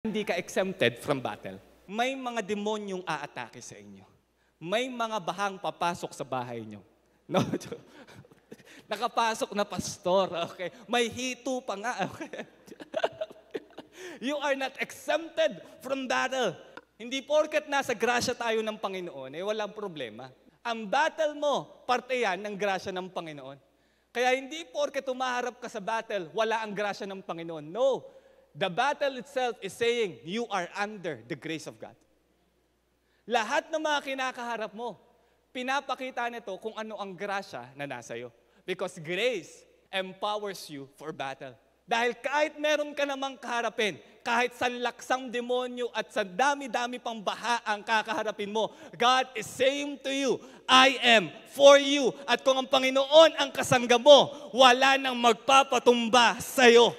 Hindi ka exempted from battle. May mga demonyong aatake sa inyo. May mga bahang papasok sa bahay nyo. No? Nakapasok na pastor, okay? May hito pa nga, okay? You are not exempted from battle. Hindi porket nasa grasya tayo ng Panginoon, walang problema. Ang battle mo, parte yan ng grasya ng Panginoon. Kaya hindi porket tumaharap ka sa battle, wala ang grasya ng Panginoon. No. The battle itself is saying, you are under the grace of God. Lahat ng mga kinakaharap mo, pinapakita nito kung ano ang grasya na nasa iyo. Because grace empowers you for battle. Dahil kahit meron ka namang kaharapin, kahit sanlaksang demonyo at sa dami-dami pang baha ang kakaharapin mo, God is saying to you, I am for you. At kung ang Panginoon ang kasangga mo, wala nang magpapatumba sa iyo.